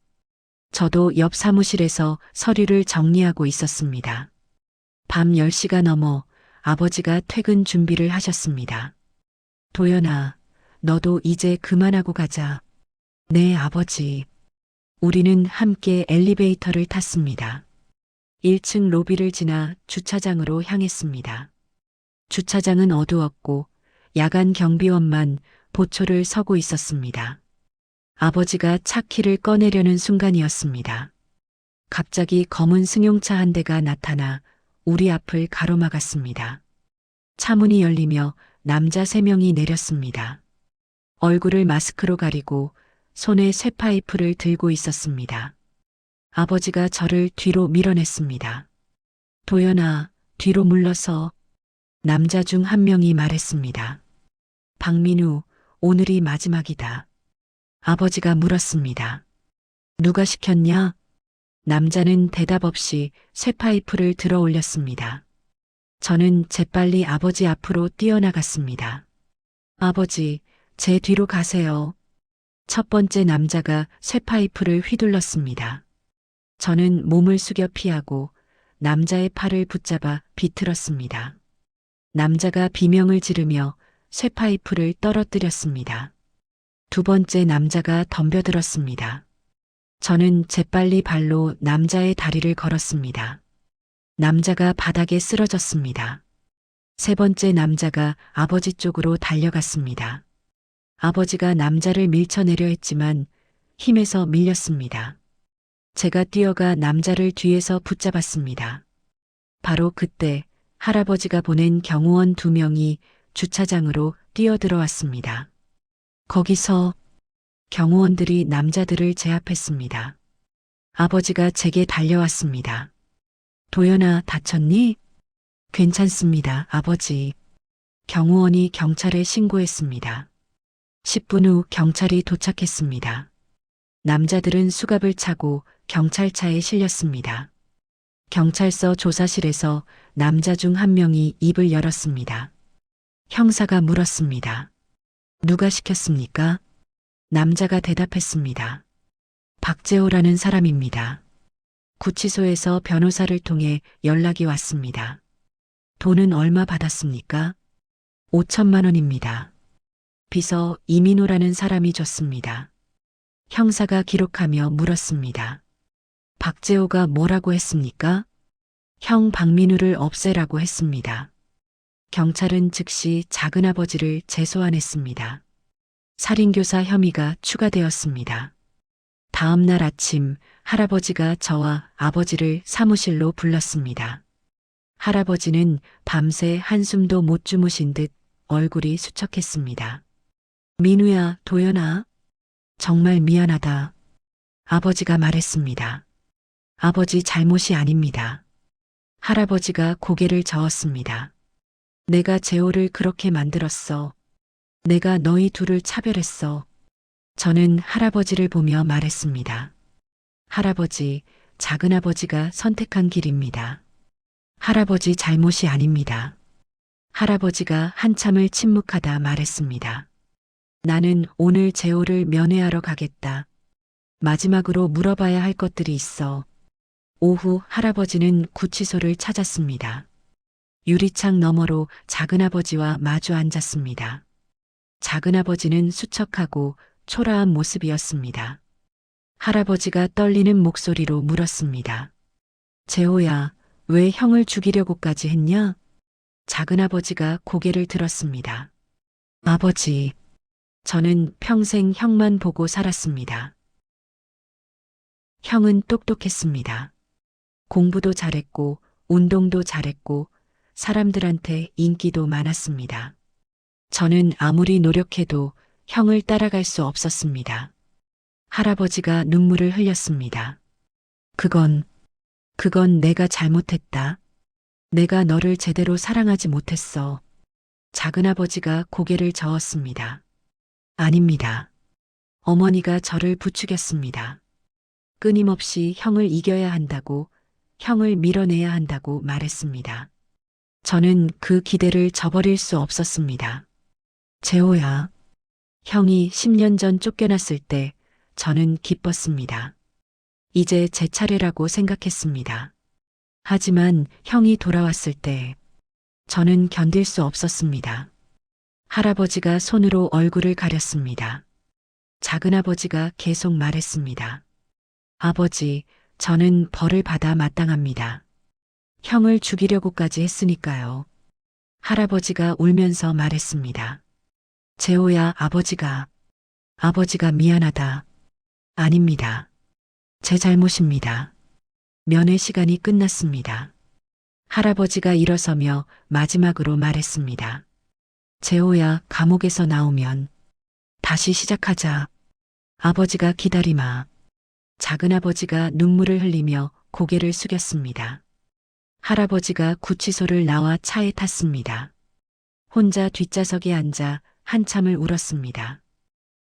저도 옆 사무실에서 서류를 정리하고 있었습니다. 밤 10시가 넘어 아버지가 퇴근 준비를 하셨습니다. 도연아, 너도 이제 그만하고 가자. 네, 아버지. 우리는 함께 엘리베이터를 탔습니다. 1층 로비를 지나 주차장으로 향했습니다. 주차장은 어두웠고 야간 경비원만 보초를 서고 있었습니다. 아버지가 차 키를 꺼내려는 순간이었습니다. 갑자기 검은 승용차 한 대가 나타나 우리 앞을 가로막았습니다. 차 문이 열리며 남자 3명이 내렸습니다. 얼굴을 마스크로 가리고 손에 쇠파이프를 들고 있었습니다. 아버지가 저를 뒤로 밀어냈습니다. 도연아, 뒤로 물러서. 남자 중 한 명이 말했습니다. 박민우, 오늘이 마지막이다. 아버지가 물었습니다. 누가 시켰냐? 남자는 대답 없이 쇠파이프를 들어 올렸습니다. 저는 재빨리 아버지 앞으로 뛰어나갔습니다. 아버지, 제 뒤로 가세요. 첫 번째 남자가 쇠파이프를 휘둘렀습니다. 저는 몸을 숙여 피하고 남자의 팔을 붙잡아 비틀었습니다. 남자가 비명을 지르며 쇠파이프를 떨어뜨렸습니다. 두 번째 남자가 덤벼들었습니다. 저는 재빨리 발로 남자의 다리를 걸었습니다. 남자가 바닥에 쓰러졌습니다. 세 번째 남자가 아버지 쪽으로 달려갔습니다. 아버지가 남자를 밀쳐내려 했지만 힘에서 밀렸습니다. 제가 뛰어가 남자를 뒤에서 붙잡았습니다. 바로 그때 할아버지가 보낸 경호원 2명이 주차장으로 뛰어들어왔습니다. 거기서 경호원들이 남자들을 제압했습니다. 아버지가 제게 달려왔습니다. 도연아, 다쳤니? 괜찮습니다, 아버지. 경호원이 경찰에 신고했습니다. 10분 후 경찰이 도착했습니다. 남자들은 수갑을 차고 경찰차에 실렸습니다. 경찰서 조사실에서 남자 중 한 명이 입을 열었습니다. 형사가 물었습니다. 누가 시켰습니까? 남자가 대답했습니다. 박재호라는 사람입니다. 구치소에서 변호사를 통해 연락이 왔습니다. 돈은 얼마 받았습니까? 5천만 원입니다. 비서 이민호라는 사람이 줬습니다. 형사가 기록하며 물었습니다. 박재호가 뭐라고 했습니까? 형 박민우를 없애라고 했습니다. 경찰은 즉시 작은아버지를 재소환했습니다. 살인교사 혐의가 추가되었습니다. 다음 날 아침 할아버지가 저와 아버지를 사무실로 불렀습니다. 할아버지는 밤새 한숨도 못 주무신 듯 얼굴이 수척했습니다. 민우야, 도연아, 정말 미안하다. 아버지가 말했습니다. 아버지 잘못이 아닙니다. 할아버지가 고개를 저었습니다. 내가 재호를 그렇게 만들었어. 내가 너희 둘을 차별했어. 저는 할아버지를 보며 말했습니다. 할아버지, 작은아버지가 선택한 길입니다. 할아버지 잘못이 아닙니다. 할아버지가 한참을 침묵하다 말했습니다. 나는 오늘 재호를 면회하러 가겠다. 마지막으로 물어봐야 할 것들이 있어. 오후 할아버지는 구치소를 찾았습니다. 유리창 너머로 작은아버지와 마주 앉았습니다. 작은아버지는 수척하고 초라한 모습이었습니다. 할아버지가 떨리는 목소리로 물었습니다. 재호야, 왜 형을 죽이려고까지 했냐? 작은아버지가 고개를 들었습니다. 아버지, 저는 평생 형만 보고 살았습니다. 형은 똑똑했습니다. 공부도 잘했고, 운동도 잘했고, 사람들한테 인기도 많았습니다. 저는 아무리 노력해도 형을 따라갈 수 없었습니다. 할아버지가 눈물을 흘렸습니다. 그건 내가 잘못했다. 내가 너를 제대로 사랑하지 못했어. 작은아버지가 고개를 저었습니다. 아닙니다. 어머니가 저를 부추겼습니다. 끊임없이 형을 이겨야 한다고, 형을 밀어내야 한다고 말했습니다. 저는 그 기대를 저버릴 수 없었습니다. 재호야, 형이 10년 전 쫓겨났을 때 저는 기뻤습니다. 이제 제 차례라고 생각했습니다. 하지만 형이 돌아왔을 때 저는 견딜 수 없었습니다. 할아버지가 손으로 얼굴을 가렸습니다. 작은아버지가 계속 말했습니다. 아버지, 저는 벌을 받아 마땅합니다. 형을 죽이려고까지 했으니까요. 할아버지가 울면서 말했습니다. 재호야, 아버지가 미안하다. 아닙니다. 제 잘못입니다. 면회 시간이 끝났습니다. 할아버지가 일어서며 마지막으로 말했습니다. 재호야, 감옥에서 나오면 다시 시작하자. 아버지가 기다리마. 작은아버지가 눈물을 흘리며 고개를 숙였습니다. 할아버지가 구치소를 나와 차에 탔습니다. 혼자 뒷좌석에 앉아 한참을 울었습니다.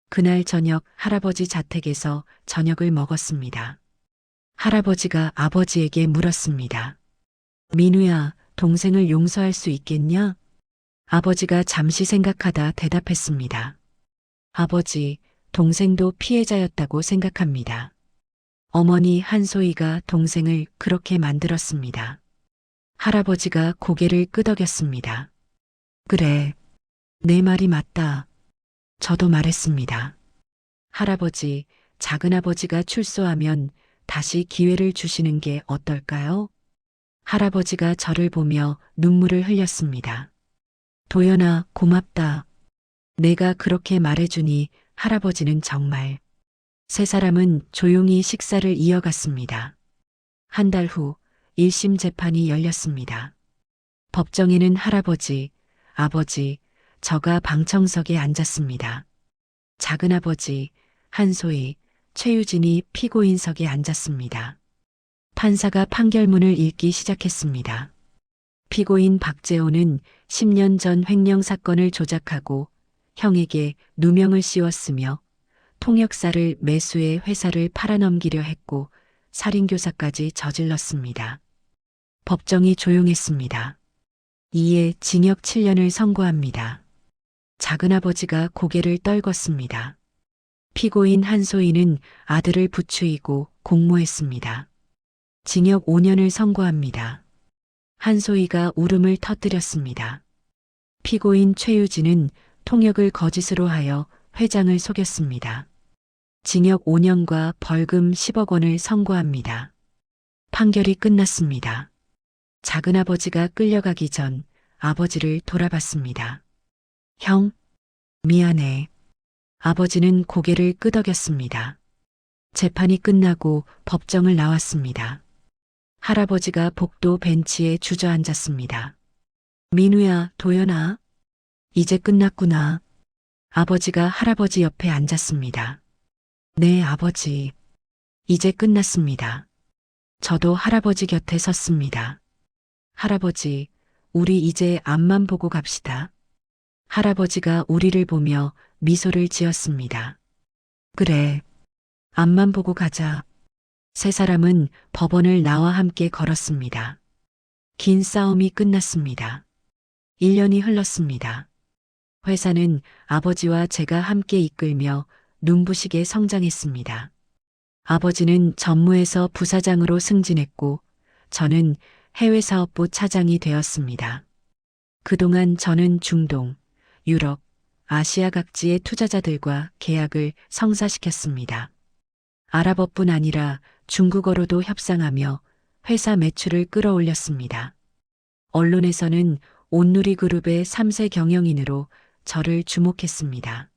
그날 저녁 할아버지 자택에서 저녁을 먹었습니다. 할아버지가 아버지에게 물었습니다. 민우야, 동생을 용서할 수 있겠냐? 아버지가 잠시 생각하다 대답했습니다. 아버지, 동생도 피해자였다고 생각합니다. 어머니 한소희가 동생을 그렇게 만들었습니다. 할아버지가 고개를 끄덕였습니다. 그래, 내 말이 맞다. 저도 말했습니다. 할아버지, 작은아버지가 출소하면 다시 기회를 주시는 게 어떨까요? 할아버지가 저를 보며 눈물을 흘렸습니다. 도연아, 고맙다. 내가 그렇게 말해주니 할아버지는 정말. 세 사람은 조용히 식사를 이어갔습니다. 한 달 후 1심 재판이 열렸습니다. 법정에는 할아버지, 아버지, 저가 방청석에 앉았습니다. 작은아버지, 한소희, 최유진이 피고인석에 앉았습니다. 판사가 판결문을 읽기 시작했습니다. 피고인 박재호는 10년 전 횡령 사건을 조작하고 형에게 누명을 씌웠으며 통역사를 매수해 회사를 팔아넘기려 했고 살인교사까지 저질렀습니다. 법정이 조용했습니다. 이에 징역 7년을 선고합니다. 작은아버지가 고개를 떨궜습니다. 피고인 한소희는 아들을 부추이고 공모했습니다. 징역 5년을 선고합니다. 한소희가 울음을 터뜨렸습니다. 피고인 최유진은 통역을 거짓으로 하여 회장을 속였습니다. 징역 5년과 벌금 10억 원을 선고합니다. 판결이 끝났습니다. 작은아버지가 끌려가기 전 아버지를 돌아봤습니다. 형, 미안해. 아버지는 고개를 끄덕였습니다. 재판이 끝나고 법정을 나왔습니다. 할아버지가 복도 벤치에 주저앉았습니다. 민우야, 도연아. 이제 끝났구나. 아버지가 할아버지 옆에 앉았습니다. 네, 아버지. 이제 끝났습니다. 저도 할아버지 곁에 섰습니다. 할아버지, 우리 이제 앞만 보고 갑시다. 할아버지가 우리를 보며 미소를 지었습니다. 그래, 앞만 보고 가자. 세 사람은 법원을 나와 함께 걸었습니다. 긴 싸움이 끝났습니다. 1년이 흘렀습니다. 회사는 아버지와 제가 함께 이끌며 눈부시게 성장했습니다. 아버지는 전무에서 부사장으로 승진했고 저는 해외사업부 차장이 되었습니다. 그동안 저는 중동, 유럽, 아시아 각지의 투자자들과 계약을 성사시켰습니다. 아랍어뿐 아니라 중국어로도 협상하며 회사 매출을 끌어올렸습니다. 언론에서는 온누리 그룹의 3세 경영인으로 저를 주목했습니다.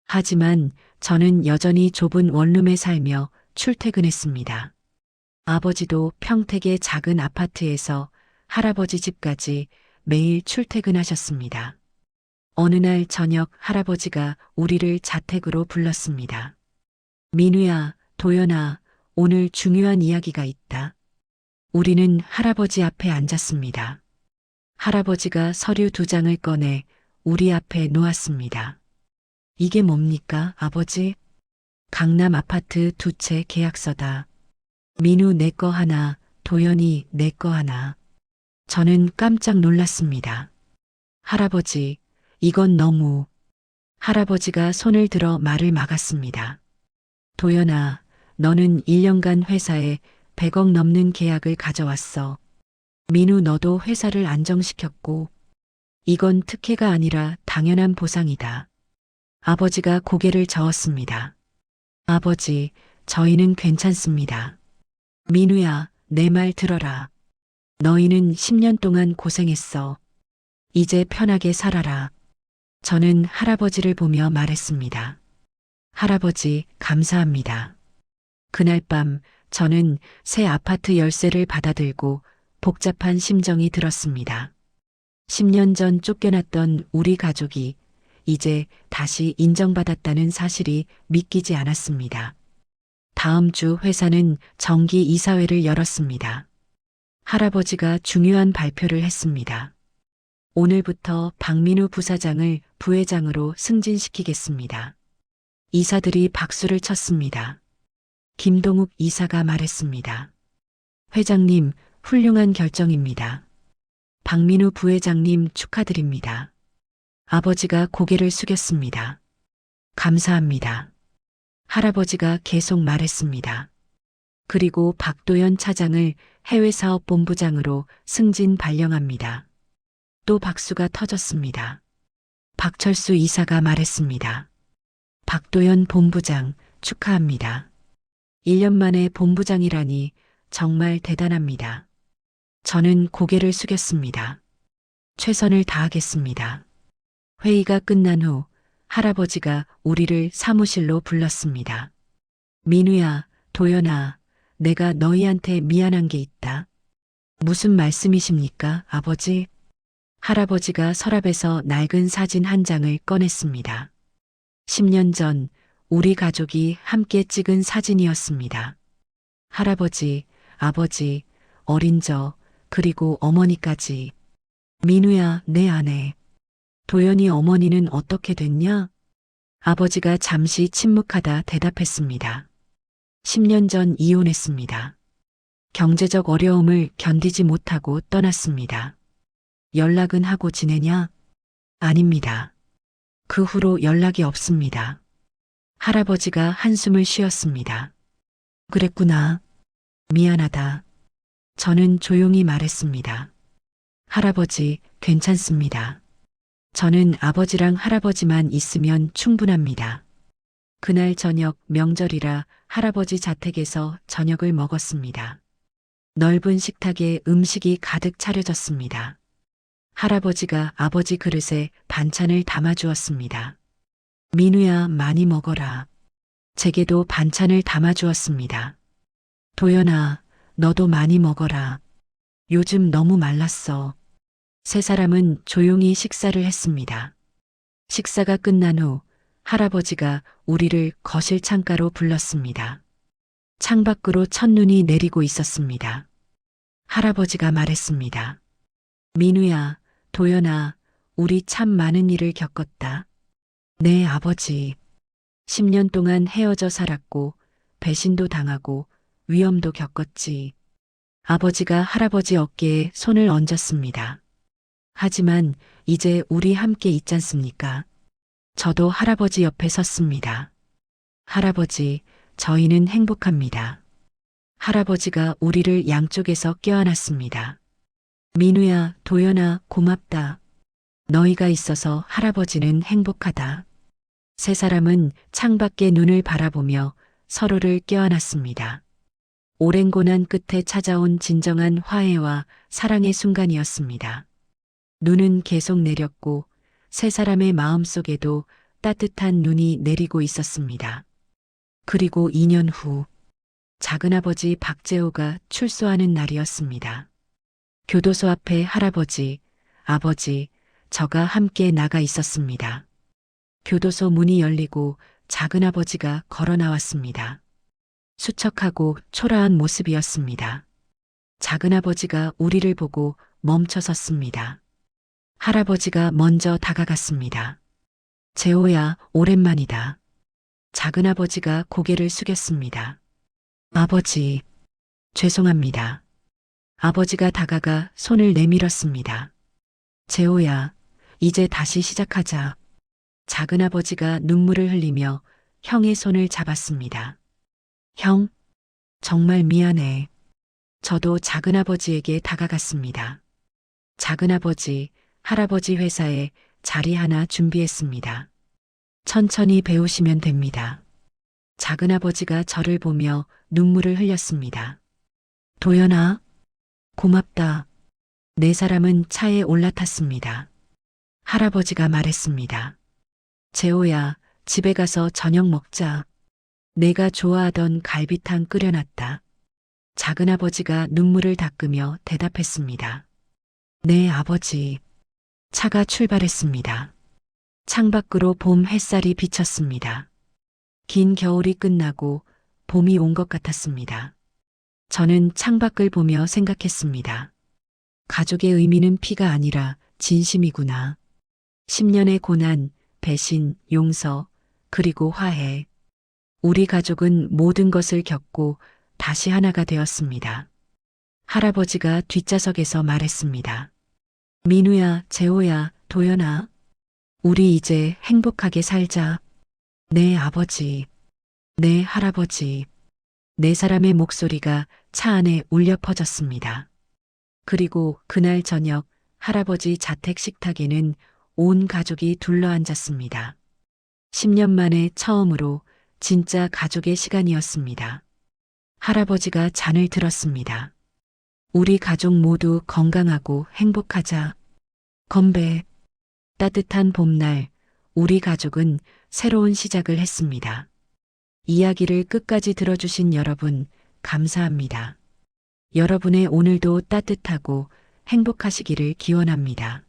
하지만 저는 여전히 좁은 원룸에 살며 출퇴근했습니다. 아버지도 평택의 작은 아파트에서 할아버지 집까지 매일 출퇴근하셨습니다. 어느 날 저녁 할아버지가 우리를 자택으로 불렀습니다. 민우야, 도연아, 오늘 중요한 이야기가 있다. 우리는 할아버지 앞에 앉았습니다. 할아버지가 서류 2장을 꺼내 우리 앞에 놓았습니다. 이게 뭡니까, 아버지? 강남 아파트 2채 계약서다. 민우 내 거 하나, 도연이 내 거 하나. 저는 깜짝 놀랐습니다. 할아버지, 이건 너무. 할아버지가 손을 들어 말을 막았습니다. 도연아, 너는 1년간 회사에 100억 넘는 계약을 가져왔어. 민우 너도 회사를 안정시켰고, 이건 특혜가 아니라 당연한 보상이다. 아버지가 고개를 저었습니다. 아버지, 저희는 괜찮습니다. 민우야, 내 말 들어라. 너희는 10년 동안 고생했어. 이제 편하게 살아라. 저는 할아버지를 보며 말했습니다. 할아버지, 감사합니다. 그날 밤 저는 새 아파트 열쇠를 받아들고 복잡한 심정이 들었습니다. 10년 전 쫓겨났던 우리 가족이 이제 다시 인정받았다는 사실이 믿기지 않았습니다. 다음 주 회사는 정기 이사회를 열었습니다. 할아버지가 중요한 발표를 했습니다. 오늘부터 박민우 부사장을 부회장으로 승진시키겠습니다. 이사들이 박수를 쳤습니다. 김동욱 이사가 말했습니다. 회장님, 훌륭한 결정입니다. 박민우 부회장님 축하드립니다. 아버지가 고개를 숙였습니다. 감사합니다. 할아버지가 계속 말했습니다. 그리고 박도연 차장을 해외사업본부장으로 승진 발령합니다. 또 박수가 터졌습니다. 박철수 이사가 말했습니다. 박도연 본부장 축하합니다. 1년 만에 본부장이라니 정말 대단합니다. 저는 고개를 숙였습니다. 최선을 다하겠습니다. 회의가 끝난 후 할아버지가 우리를 사무실로 불렀습니다. 민우야, 도연아, 내가 너희한테 미안한 게 있다. 무슨 말씀이십니까, 아버지? 할아버지가 서랍에서 낡은 사진 한 장을 꺼냈습니다. 10년 전 우리 가족이 함께 찍은 사진이었습니다. 할아버지, 아버지, 어린 저, 그리고 어머니까지. 민우야, 내 아내. 도연이 어머니는 어떻게 됐냐? 아버지가 잠시 침묵하다 대답했습니다. 10년 전 이혼했습니다. 경제적 어려움을 견디지 못하고 떠났습니다. 연락은 하고 지내냐? 아닙니다. 그 후로 연락이 없습니다. 할아버지가 한숨을 쉬었습니다. 그랬구나. 미안하다. 저는 조용히 말했습니다. 할아버지, 괜찮습니다. 저는 아버지랑 할아버지만 있으면 충분합니다. 그날 저녁 명절이라 할아버지 자택에서 저녁을 먹었습니다. 넓은 식탁에 음식이 가득 차려졌습니다. 할아버지가 아버지 그릇에 반찬을 담아주었습니다. 민우야, 많이 먹어라. 제게도 반찬을 담아주었습니다. 도연아, 너도 많이 먹어라. 요즘 너무 말랐어. 세 사람은 조용히 식사를 했습니다. 식사가 끝난 후 할아버지가 우리를 거실 창가로 불렀습니다. 창밖으로 첫눈이 내리고 있었습니다. 할아버지가 말했습니다. 민우야, 도연아, 우리 참 많은 일을 겪었다. 네, 아버지. 10년 동안 헤어져 살았고, 배신도 당하고, 위험도 겪었지. 아버지가 할아버지 어깨에 손을 얹었습니다. 하지만 이제 우리 함께 있잖습니까? 저도 할아버지 옆에 섰습니다. 할아버지, 저희는 행복합니다. 할아버지가 우리를 양쪽에서 껴안았습니다. 민우야, 도연아, 고맙다. 너희가 있어서 할아버지는 행복하다. 세 사람은 창밖에 눈을 바라보며 서로를 껴안았습니다. 오랜 고난 끝에 찾아온 진정한 화해와 사랑의 순간이었습니다. 눈은 계속 내렸고 세 사람의 마음속에도 따뜻한 눈이 내리고 있었습니다. 그리고 2년 후 작은아버지 박재호가 출소하는 날이었습니다. 교도소 앞에 할아버지, 아버지, 저가 함께 나가 있었습니다. 교도소 문이 열리고 작은아버지가 걸어 나왔습니다. 수척하고 초라한 모습이었습니다. 작은아버지가 우리를 보고 멈춰 섰습니다. 할아버지가 먼저 다가갔습니다. 재호야, 오랜만이다. 작은아버지가 고개를 숙였습니다. 아버지, 죄송합니다. 아버지가 다가가 손을 내밀었습니다. 재호야, 이제 다시 시작하자. 작은아버지가 눈물을 흘리며 형의 손을 잡았습니다. 형, 정말 미안해. 저도 작은아버지에게 다가갔습니다. 작은아버지, 할아버지 회사에 자리 하나 준비했습니다. 천천히 배우시면 됩니다. 작은아버지가 저를 보며 눈물을 흘렸습니다. 도연아, 고맙다. 네 사람은 차에 올라탔습니다. 할아버지가 말했습니다. 재호야, 집에 가서 저녁 먹자. 내가 좋아하던 갈비탕 끓여놨다. 작은아버지가 눈물을 닦으며 대답했습니다. 네, 아버지. 차가 출발했습니다. 창밖으로 봄 햇살이 비쳤습니다. 긴 겨울이 끝나고 봄이 온 것 같았습니다. 저는 창밖을 보며 생각했습니다. 가족의 의미는 피가 아니라 진심이구나. 10년의 고난, 배신, 용서, 그리고 화해. 우리 가족은 모든 것을 겪고 다시 하나가 되었습니다. 할아버지가 뒷좌석에서 말했습니다. 민우야, 재호야, 도연아. 우리 이제 행복하게 살자. 네, 아버지. 네, 할아버지. 네 사람의 목소리가 차 안에 울려 퍼졌습니다. 그리고 그날 저녁 할아버지 자택 식탁에는 온 가족이 둘러앉았습니다. 10년 만에 처음으로 진짜 가족의 시간이었습니다. 할아버지가 잔을 들었습니다. 우리 가족 모두 건강하고 행복하자. 건배. 따뜻한 봄날, 우리 가족은 새로운 시작을 했습니다. 이야기를 끝까지 들어주신 여러분, 감사합니다. 여러분의 오늘도 따뜻하고 행복하시기를 기원합니다.